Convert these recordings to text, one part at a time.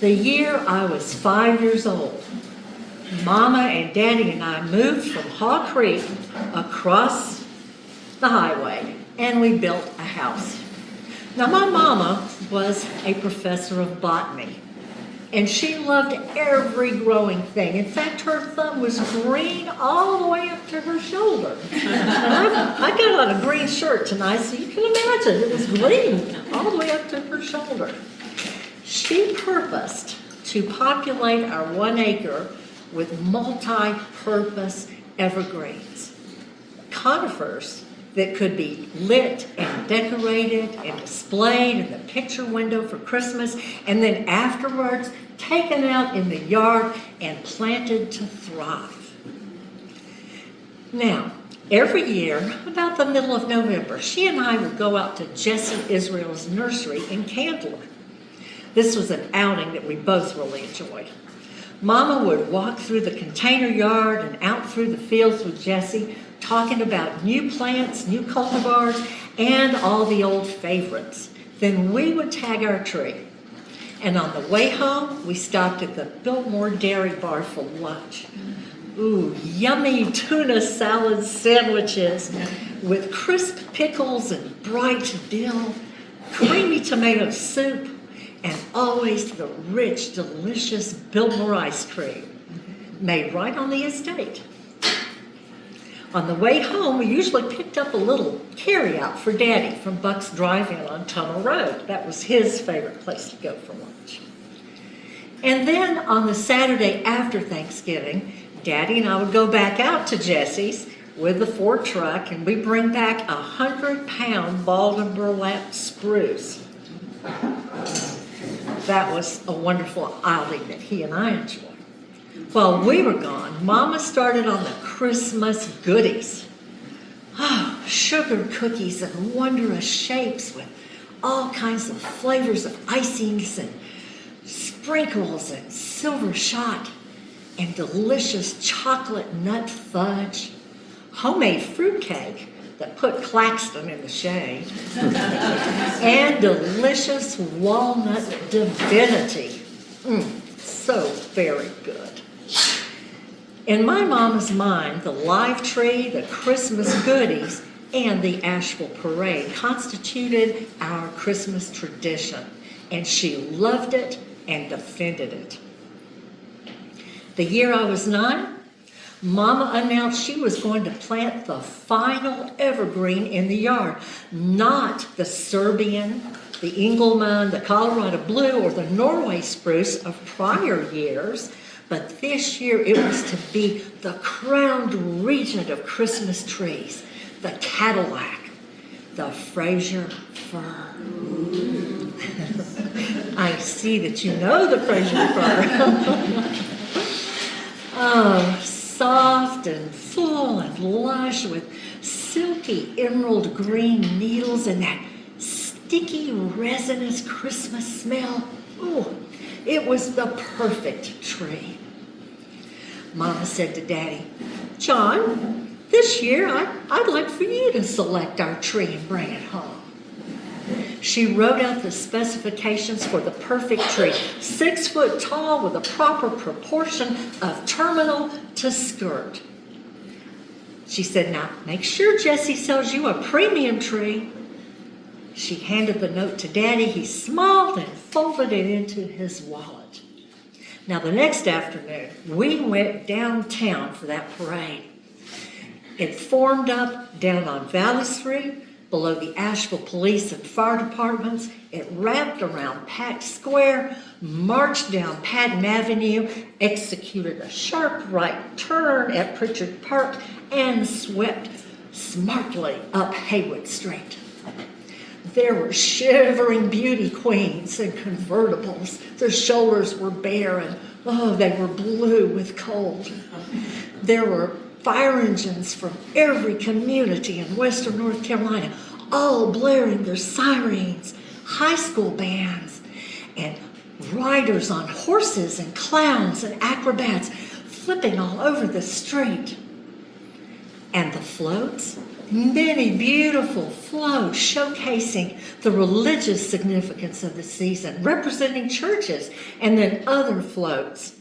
The year I was 5 years old, Mama and Daddy and I moved from Haw Creek across the highway, and we built a house. Now, my mama was a professor of botany, and she loved every growing thing. In fact, her thumb was green all the way up to her shoulder. And I got on a green shirt tonight, so you can imagine it was green all the way up to her shoulder. She purposed to populate our 1 acre with multi-purpose evergreens, conifers that could be lit and decorated and displayed in the picture window for Christmas, and then afterwards taken out in the yard and planted to thrive. Now, every year, about the middle of November, she and I would go out to Jesse Israel's nursery in Candler. This was an outing that we both really enjoyed. Mama would walk through the container yard and out through the fields with Jesse, talking about new plants, new cultivars, and all the old favorites. Then we would tag our tree. And on the way home, we stopped at the Biltmore Dairy Bar for lunch. Ooh, yummy tuna salad sandwiches with crisp pickles and bright dill, creamy tomato soup, and always the rich, delicious Biltmore ice cream made right on the estate. On the way home, we usually picked up a little carry-out for Daddy from Buck's Drive-In on Tunnel Road. That was his favorite place to go for lunch. And then on the Saturday after Thanksgiving, Daddy and I would go back out to Jesse's with the Ford truck, and we'd bring back 100-pound balled and burlap spruce. That was a wonderful outing that he and I enjoyed. While we were gone, Mama started on the Christmas goodies. Oh, sugar cookies and wondrous shapes with all kinds of flavors of icings and sprinkles and silver shot and delicious chocolate nut fudge, homemade fruitcake that put Claxton in the shade, and delicious walnut divinity. So very good. In my mama's mind, the live tree, the Christmas goodies, and the Asheville Parade constituted our Christmas tradition, and she loved it and defended it. The year I was 9, Mama announced she was going to plant the final evergreen in the yard, not the Serbian, the Engelmann, the Colorado Blue, or the Norway spruce of prior years, but this year it was to be the crowned regent of Christmas trees, the Cadillac, the Fraser fir. I see that you know the Fraser fir. Oh, soft and full and lush with silky emerald green needles and that sticky resinous Christmas smell. Oh, it was the perfect tree. Mama said to Daddy, "John, this year I'd like for you to select our tree and bring it home." She wrote out the specifications for the perfect tree, 6 foot tall with a proper proportion of terminal to skirt. She said, "Now, make sure Jesse sells you a premium tree." She handed the note to Daddy. He smiled and folded it into his wallet. Now, the next afternoon, we went downtown for that parade. It formed up down on Valley Street, below the Asheville Police and Fire Departments. It wrapped around Pack Square, marched down Patton Avenue, executed a sharp right turn at Pritchard Park, and swept smartly up Haywood Street. There were shivering beauty queens and convertibles. Their shoulders were bare and, they were blue with cold. There were fire engines from every community in western North Carolina, all blaring their sirens, high school bands, and riders on horses and clowns and acrobats flipping all over the street. And the floats, many beautiful floats showcasing the religious significance of the season, representing churches, and then other floats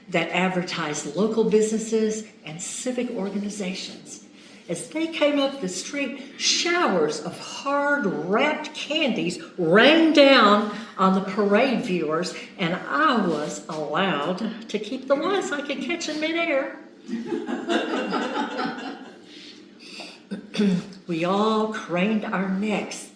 that advertised local businesses and civic organizations. As they came up the street, showers of hard-wrapped candies rained down on the parade viewers, and I was allowed to keep the ones I could catch in midair. We all craned our necks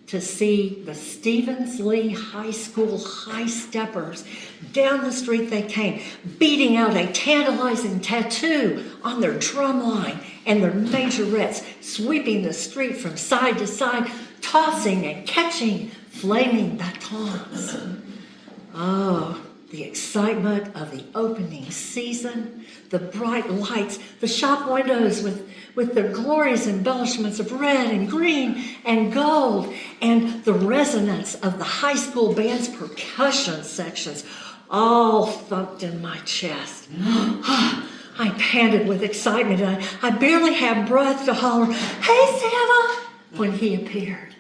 to see the Stevens Lee High School high steppers. Down the street they came, beating out a tantalizing tattoo on their drum line, and their majorettes sweeping the street from side to side, tossing and catching flaming batons. Oh, the excitement of the opening season, the bright lights, the shop windows with their glorious embellishments of red and green and gold, and the resonance of the high school band's percussion sections all thumped in my chest. I panted with excitement, and I barely had breath to holler, "Hey, Santa," when he appeared.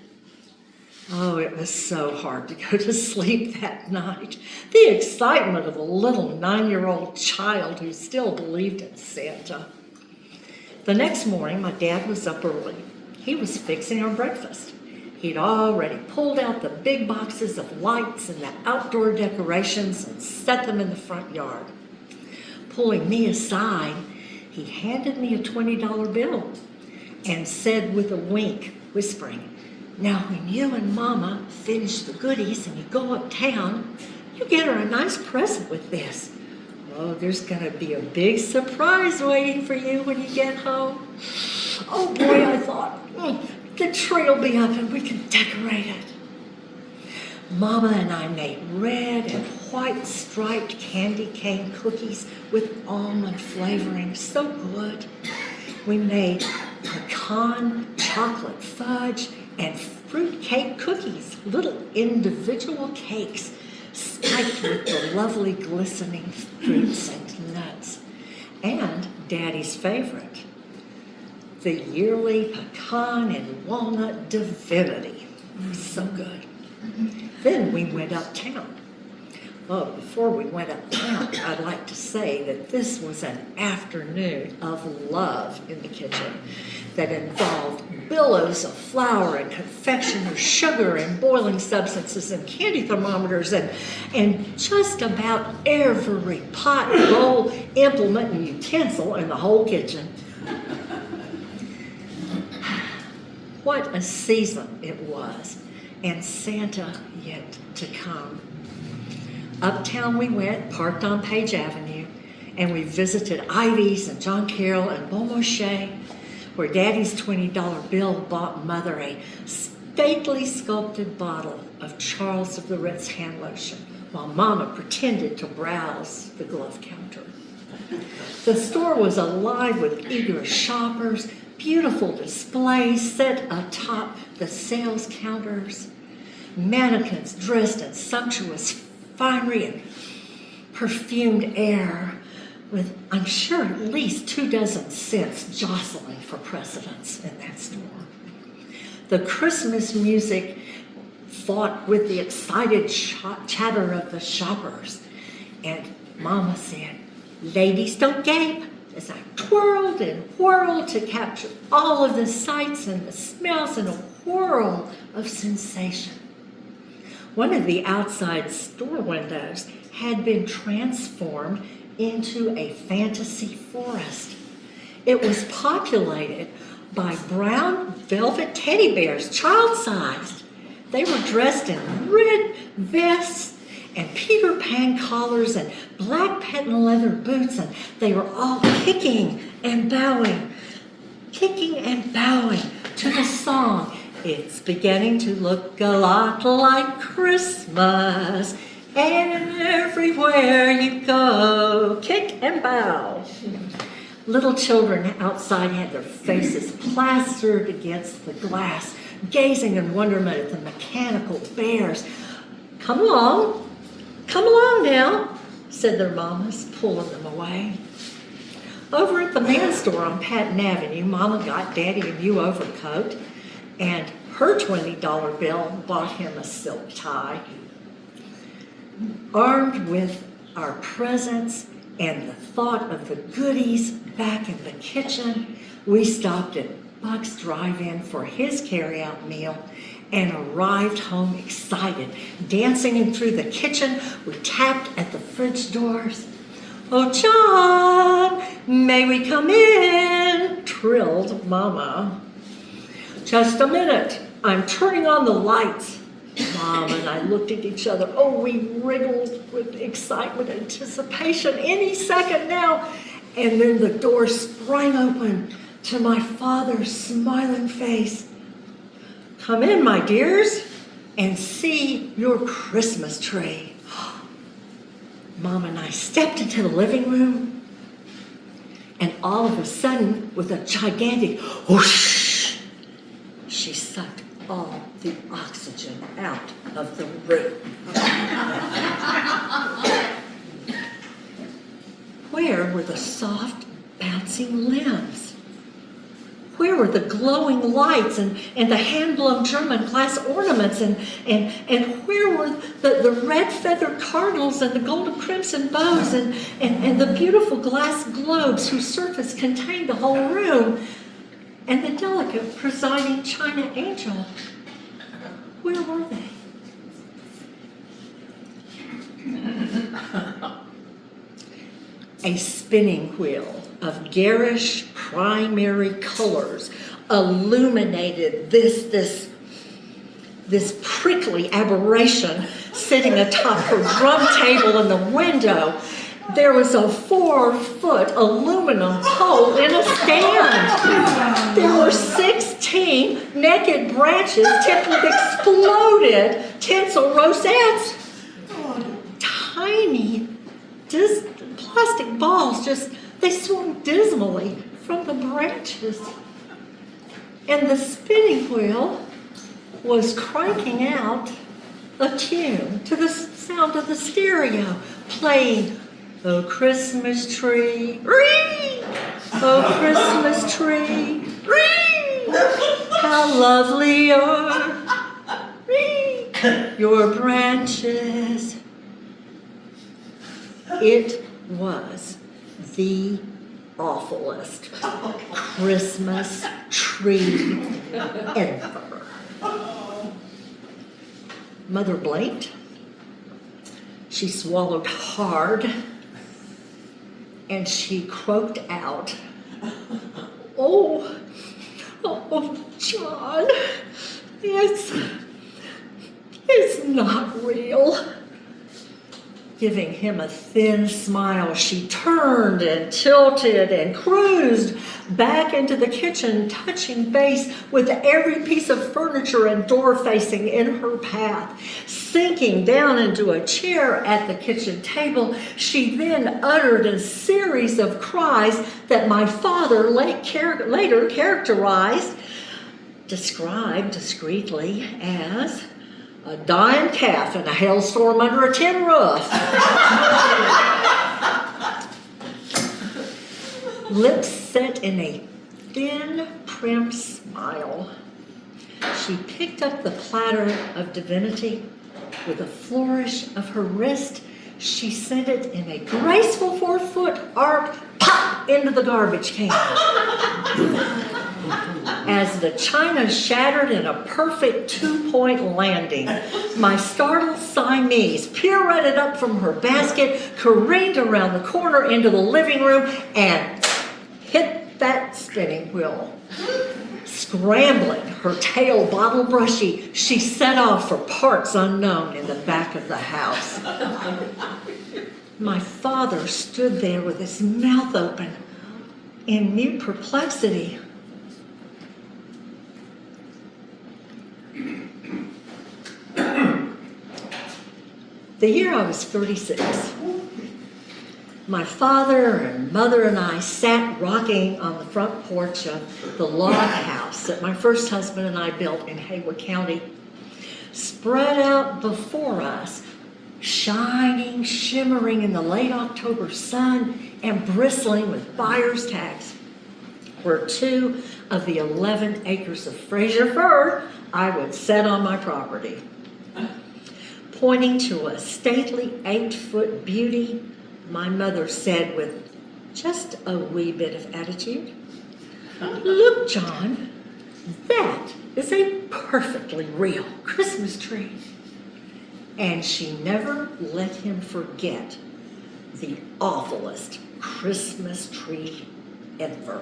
Oh, it was so hard to go to sleep that night. The excitement of a little 9-year-old child who still believed in Santa. The next morning, my dad was up early. He was fixing our breakfast. He'd already pulled out the big boxes of lights and the outdoor decorations and set them in the front yard. Pulling me aside, he handed me a $20 bill and said with a wink, whispering, "Now, when you and Mama finish the goodies and you go uptown, you get her a nice present with this. Oh, there's going to be a big surprise waiting for you when you get home." Oh boy, I thought, the tree will be up and we can decorate it. Mama and I made red and white striped candy cane cookies with almond flavoring, so good. We made pecan chocolate fudge and fruit cake cookies, little individual cakes spiked with the lovely glistening fruits and nuts. And Daddy's favorite, the yearly pecan and walnut divinity. So good. Then we went uptown. Well, before we went uptown, I'd like to say that this was an afternoon of love in the kitchen that involved billows of flour and confectioner's sugar and boiling substances and candy thermometers and just about every pot, bowl, implement, and utensil in the whole kitchen. What a season it was, and Santa yet to come. Uptown we went, parked on Page Avenue, and we visited Ivy's and John Carroll and Beaumarchais, where Daddy's $20 bill bought Mother a stately sculpted bottle of Charles of the Ritz hand lotion, while Mama pretended to browse the glove counter. The store was alive with eager shoppers, beautiful displays set atop the sales counters, mannequins dressed in sumptuous finery and perfumed air, with, I'm sure, at least 24 scents jostling for precedence in that store. The Christmas music fought with the excited chatter of the shoppers, and Mama said, "Ladies, don't gape," as I twirled and whirled to capture all of the sights and the smells in a whirl of sensation. One of the outside store windows had been transformed into a fantasy forest. It was populated by brown velvet teddy bears, child-sized. They were dressed in red vests and Peter Pan collars and black patent leather boots, and they were all kicking and bowing to the song, "It's beginning to look a lot like Christmas, and everywhere you go, kick and bow." Little children outside had their faces plastered against the glass, gazing in wonderment at the mechanical bears. Come along now," said their mamas, pulling them away. Over at the man's store on Patton Avenue, Mama got Daddy a new overcoat, and her $20 bill bought him a silk tie. Armed with our presents and the thought of the goodies back in the kitchen, we stopped at Buck's Drive-In for his carry-out meal and arrived home excited. Dancing in through the kitchen, we tapped at the fridge doors. "Oh, John, may we come in?" trilled Mama. "Just a minute, I'm turning on the lights." Mom and I looked at each other. Oh, we wriggled with excitement, anticipation, any second now. And then the door sprang open to my father's smiling face. "Come in, my dears, and see your Christmas tree." Mom and I stepped into the living room, and all of a sudden, with a gigantic whoosh, she sucked all the oxygen out of the room. Where were the soft, bouncing limbs? Where were the glowing lights and the hand-blown German glass ornaments and where were the red feathered cardinals and the golden crimson bows and the beautiful glass globes whose surface contained the whole room and the delicate presiding china angel? Where were they? A spinning wheel of garish primary colors illuminated this prickly aberration sitting atop her drum table in the window. There was a 4-foot aluminum pole in a stand. There were 16 naked branches tipped with exploded tinsel rosettes. Tiny plastic balls they swung dismally from the branches. And the spinning wheel was cranking out a tune to the sound of the stereo, playing "Oh, Christmas tree, ring! Oh, Christmas tree, ring! How lovely are, ring, your branches." It was the awfulest Christmas tree ever. Mother blinked. She swallowed hard, and she croaked out, oh, John, it's not real." Giving him a thin smile, she turned and tilted and cruised back into the kitchen, touching base with every piece of furniture and door facing in her path. Sinking down into a chair at the kitchen table, she then uttered a series of cries that my father later described discreetly as a dying calf in a hailstorm under a tin roof. Lips set in a thin, prim smile, she picked up the platter of divinity. With a flourish of her wrist, she sent it in a graceful 4-foot arc, pop, into the garbage can. As the china shattered in a perfect 2-point landing, my startled Siamese pirouetted up from her basket, careened around the corner into the living room, and hit that spinning wheel. Scrambling, her tail bottle brushy, she set off for parts unknown in the back of the house. My father stood there with his mouth open in mute perplexity. The year I was 36, my father and mother and I sat rocking on the front porch of the log house that my first husband and I built in Haywood County. Spread out before us shining, shimmering in the late October sun and bristling with buyer's tags, were 2 of the 11 acres of Fraser fir I would set on my property. Pointing to a stately 8-foot beauty, my mother said with just a wee bit of attitude, "Look, John, that is a perfectly real Christmas tree." And she never let him forget the awfulest Christmas tree ever.